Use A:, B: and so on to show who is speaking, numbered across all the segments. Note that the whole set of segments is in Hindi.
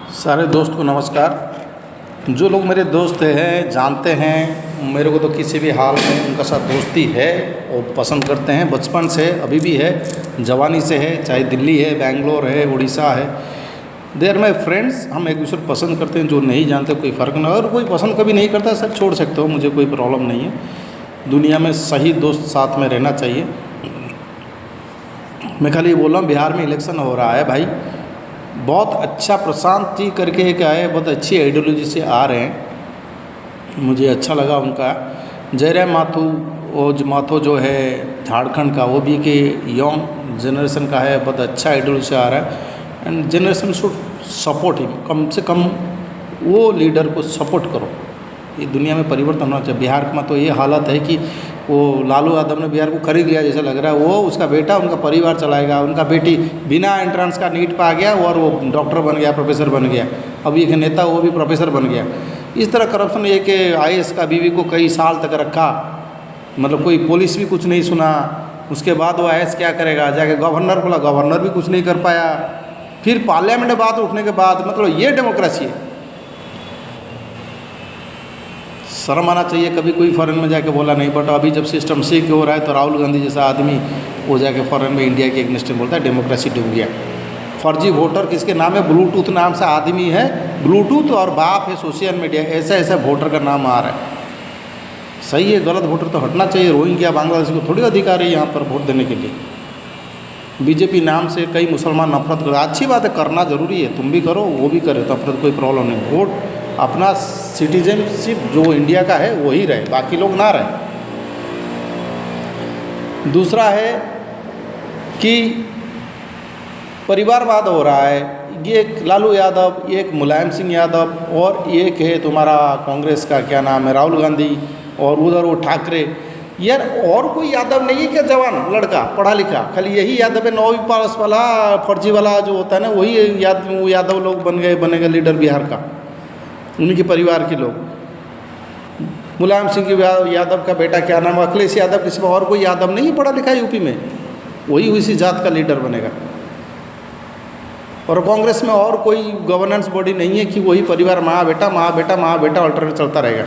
A: सारे दोस्त को नमस्कार। जो लोग मेरे दोस्त हैं जानते हैं मेरे को, तो किसी भी हाल में उनका साथ दोस्ती है और पसंद करते हैं। बचपन से अभी भी है, जवानी से है, चाहे दिल्ली है, बेंगलोर है, उड़ीसा है, दे आर माई फ्रेंड्स। हम एक दूसरे को पसंद करते हैं। जो नहीं जानते कोई फ़र्क नहीं, और कोई पसंद कभी नहीं करता सर छोड़ सकते हो, मुझे कोई प्रॉब्लम नहीं है। दुनिया में सही दोस्त साथ में रहना चाहिए। मैं खाली ये बोल रहा हूँ, बिहार में इलेक्शन हो रहा है भाई, बहुत अच्छा प्रशांत जी करके एक आए, बहुत अच्छी आइडियोलॉजी से आ रहे हैं, मुझे अच्छा लगा उनका। जयराम माथो जो है झारखंड का, वो भी कि यंग जनरेशन का है, बहुत अच्छा आइडियोलॉजी से आ रहा है। And generation should support him, कम से कम वो लीडर को सपोर्ट करो। ये दुनिया में परिवर्तन होना चाहिए। बिहार में तो ये हालत है कि वो लालू यादव ने बिहार को खरीद लिया जैसा लग रहा है। वो उसका बेटा उनका परिवार चलाएगा, उनका बेटी बिना एंट्रेंस का नीट पा गया और वो डॉक्टर बन गया, प्रोफेसर बन गया। अब एक नेता वो भी प्रोफेसर बन गया। इस तरह करप्शन है कि IAS का बीवी को कई साल तक रखा, मतलब कोई पुलिस भी कुछ नहीं सुना। उसके बाद वो IAS क्या करेगा, जाके गवर्नर बोला, गवर्नर भी कुछ नहीं कर पाया। फिर पार्लियामेंट में बात उठने के बाद, मतलब ये डेमोक्रेसी है। शर्म आना चाहिए। कभी कोई फॉरेन में जाके बोला नहीं, बट अभी जब सिस्टम सीख हो रहा है तो राहुल गांधी जैसा आदमी वो जाके फॉरेन में इंडिया के अगेंस्ट बोलता है डेमोक्रेसी डूब गया। फर्जी वोटर किसके नाम है? ब्लूटूथ नाम से आदमी है, ब्लूटूथ और बाप है सोशल मीडिया, ऐसा ऐसा वोटर का नाम आ रहा है। सही है, गलत वोटर तो हटना चाहिए। रोहिंग्या बांग्लादेश को थोड़ी अधिकार है यहाँ पर वोट देने के लिए। बीजेपी नाम से कई मुसलमान नफरत कर, अच्छी बात है, करना जरूरी है, तुम भी करो वो भी करे, नफरत कोई प्रॉब्लम नहीं। वोट अपना सिटीजनशिप जो इंडिया का है वही रहे, बाकी लोग ना रहे। दूसरा है कि परिवारवाद हो रहा है। ये एक लालू यादव, एक मुलायम सिंह यादव, और एक है तुम्हारा कांग्रेस का क्या नाम है, राहुल गांधी, और उधर वो ठाकरे। यार और कोई यादव नहीं है क्या जवान लड़का पढ़ा लिखा? खाली यही यादव है, 9वीं पास वाला फर्जी वाला जो होता है ना, वही यादव लोग बनेगा लीडर बिहार का, उनके परिवार के लोग। मुलायम सिंह यादव का बेटा क्या नाम, अखिलेश यादव, किसी में और कोई यादव नहीं पढ़ा लिखा यूपी में, वही उसी जात का लीडर बनेगा। और कांग्रेस में और कोई गवर्नेंस बॉडी नहीं है कि वही परिवार माँ बेटा माँ बेटा माँ बेटा अल्टरनेट चलता रहेगा।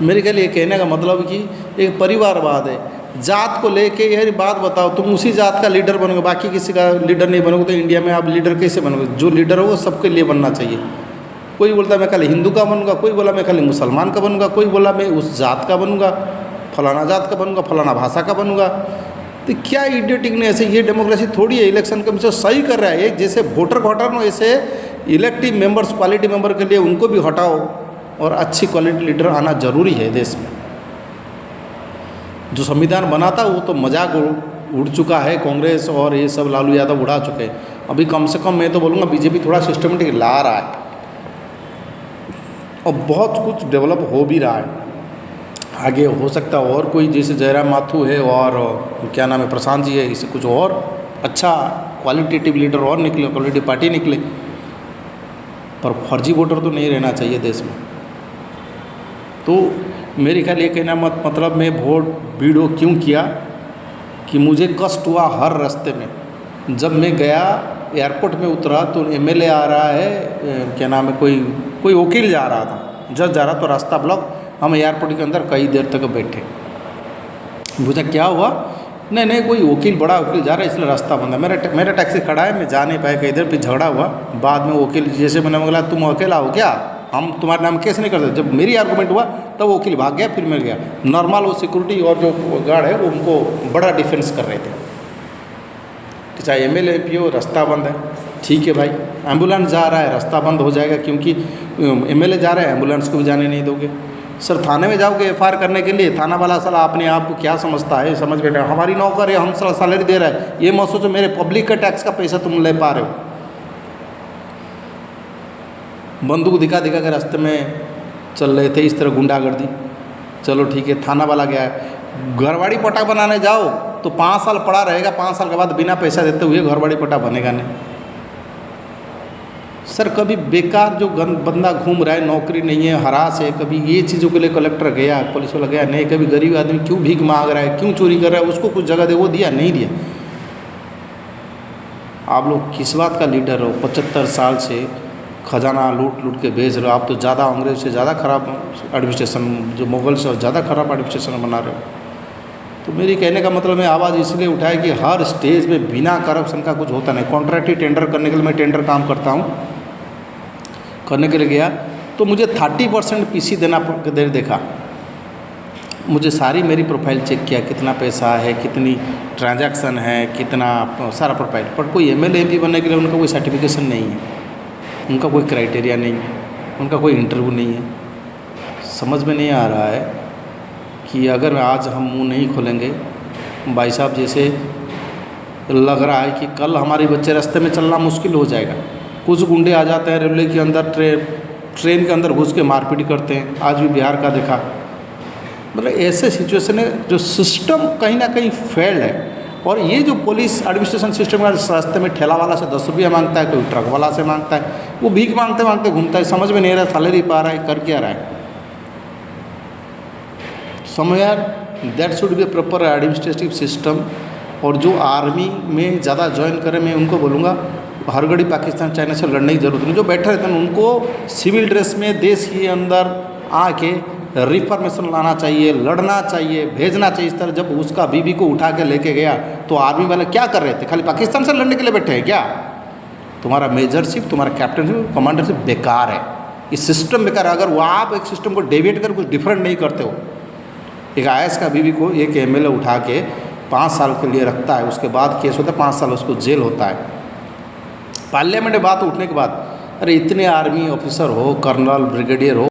A: मेरे ख्याल ये कहने का मतलब कि एक परिवारवाद है। जात को लेके यार बात बताओ, तुम उसी जात का लीडर बनोगे, बाकी किसी का लीडर नहीं बनोगे तो इंडिया में आप लीडर कैसे बनोगे? जो लीडर हो वो सबके लिए बनना चाहिए। कोई बोलता मैं खाली हिंदू का बनूंगा, कोई बोला मैं खाली मुसलमान का बनूंगा, कोई बोला मैं उस जात का बनूंगा, फलाना जात का बनूंगा, फलाना भाषा का बनूंगा। तो क्या इडियोटिक ने ऐसे, ये डेमोक्रेसी थोड़ी है। इलेक्शन कमीशन सही कर रहा है, एक जैसे वोटर को हटाओ ऐसे इलेक्टिव मेंबर्स, क्वालिटी मेंबर के लिए उनको भी हटाओ, और अच्छी क्वालिटी लीडर आना जरूरी है देश में। जो संविधान बना था वो तो मजाक उड़ चुका है, कांग्रेस और ये सब लालू यादव उड़ा चुके हैं। अभी कम से कम मैं तो बोलूँगा बीजेपी थोड़ा सिस्टमेटिक ला रहा है, और बहुत कुछ डेवलप हो भी रहा है। आगे हो सकता है और कोई जैसे जयराम माथू है और क्या नाम है प्रशांत जी है, इससे कुछ और अच्छा क्वालिटेटिव लीडर और निकले, क्वालिटी पार्टी निकले। पर फर्जी वोटर तो नहीं रहना चाहिए देश में। तो मेरे ख्याल ये कहना मतलब मैं वोट वीडियो क्यों किया कि मुझे कष्ट हुआ हर रास्ते में। जब मैं गया एयरपोर्ट में उतरा तो MLA आ रहा है, क्या नाम है, कोई वकील जा रहा था, जज जा रहा, तो रास्ता ब्लॉक। हम एयरपोर्ट के अंदर कई देर तक बैठे। पूछा क्या हुआ? नहीं कोई वकील, बड़ा वकील जा रहा है इसलिए रास्ता बंद है। मेरा टैक्सी खड़ा है, मैं जा नहीं पाया कई देर। फिर झगड़ा हुआ। बाद में वकील जैसे मैंने बोला तुम अकेला हो क्या, हम तुम्हारे नाम केस नहीं करते। जब मेरी आर्गूमेंट हुआ तब वो वकील भाग गया, फिर मैं गया। नॉर्मल वो सिक्योरिटी और जो गार्ड है वो उनको बड़ा डिफेंस कर रहे थे कि चाहे MLA MP हो, रास्ता बंद है। ठीक है भाई, एम्बुलेंस जा रहा है, रास्ता बंद हो जाएगा क्योंकि MLA जा रहे हैं, एम्बुलेंस को भी जाने नहीं दोगे। सर थाने में जाओगे FIR करने के लिए, थाना वाला साला अपने आप को क्या समझता है, समझ बैठा हमारी नौकर है, हम साला सैलरी दे रहा है। ये मत सोचो मेरे पब्लिक का टैक्स का पैसा तुम ले पा रहे हो। बंदूक दिखा के रास्ते में चल रहे थे, इस तरह गुंडागर्दी। चलो ठीक है, थाना वाला गया है। घरवाड़ी पट्टा बनाने जाओ तो 5 साल पड़ा रहेगा, 5 साल के बाद बिना पैसा देते हुए घरवाड़ी पट्टा बनेगा नहीं। सर कभी बेकार जो बंदा घूम रहा है, नौकरी नहीं है, हरास है, कभी ये चीज़ों के लिए कलेक्टर गया, पुलिस वाला गया नहीं, कभी गरीब आदमी क्यों भीख मांग रहा है, क्यों चोरी कर रहा है, उसको कुछ जगह दे, वो दिया नहीं दिया। आप लोग किस बात का लीडर हो? 75 साल से खजाना लूट लूट के भेज रहे हो। आप तो ज़्यादा अंग्रेज से ज़्यादा खराब एडमिनिस्ट्रेशन, जो मुगल से ज़्यादा खराब एडमिनिस्ट्रेशन बना रहे हो। तो मेरी कहने का मतलब मैं आवाज़ इसलिए उठाए कि हर स्टेज पे बिना करप्शन का कुछ होता नहीं। कॉन्ट्रैक्ट टेंडर करने के लिए, मैं टेंडर काम करता हूँ, करने के लिए गया तो मुझे 30% पीसी देना देखा। मुझे सारी मेरी प्रोफाइल चेक किया, कितना पैसा है, कितनी ट्रांजैक्शन है, कितना सारा प्रोफाइल। पर कोई एमएलए एमपी बनने के लिए उनका कोई सर्टिफिकेशन नहीं है, उनका कोई क्राइटेरिया नहीं है, उनका कोई इंटरव्यू नहीं है। समझ में नहीं आ रहा है कि अगर आज हम मुंह नहीं खोलेंगे, भाई साहब जैसे लग रहा है कि कल हमारे बच्चे रास्ते में चलना मुश्किल हो जाएगा। कुछ गुंडे आ जाते हैं रेलवे के अंदर, ट्रेन के अंदर घुस के मारपीट करते हैं। आज भी बिहार का देखा। मतलब ऐसे सिचुएशन है जो सिस्टम कहीं ना कहीं फेल्ड है। और ये जो पुलिस एडमिनिस्ट्रेशन सिस्टम का रास्ते में ठेला वाला से 10 रुपया मांगता है, कोई ट्रक वाला से मांगता है, वो भीख मांगते मांगते घूमता है। समझ में नहीं आ रहा, सैलरी पा रहा है, कर क्या रहा है। Somewhere that should be proper administrative system. और जो आर्मी में ज़्यादा ज्वाइन करें, मैं उनको बोलूँगा हर घड़ी पाकिस्तान चाइना से लड़ने की ज़रूरत नहीं। जो बैठे रहते हैं उनको सिविल ड्रेस में देश के अंदर आके रिफॉर्मेशन लाना चाहिए, लड़ना चाहिए, भेजना चाहिए। इस तरह जब उसका बीबी को उठा के लेके गया तो आर्मी वाले क्या कर रहे थे? खाली पाकिस्तान से लड़ने के लिए बैठे हैं क्या? तुम्हारा मेजरशिप, तुम्हारा कैप्टनशिप, कमांडरशिप बेकार है। ये सिस्टम बेकार है। अगर वो आप एक सिस्टम को डेविएट कर कुछ डिफरेंट नहीं करते हो। एक आईएएस का बीबी को एक एमएलए उठा के 5 साल के लिए रखता है, उसके बाद केस होता है, 5 साल उसको जेल होता है। पार्लियामेंट में बात उठने के बाद, अरे इतने आर्मी ऑफिसर हो, कर्नल, ब्रिगेडियर हो,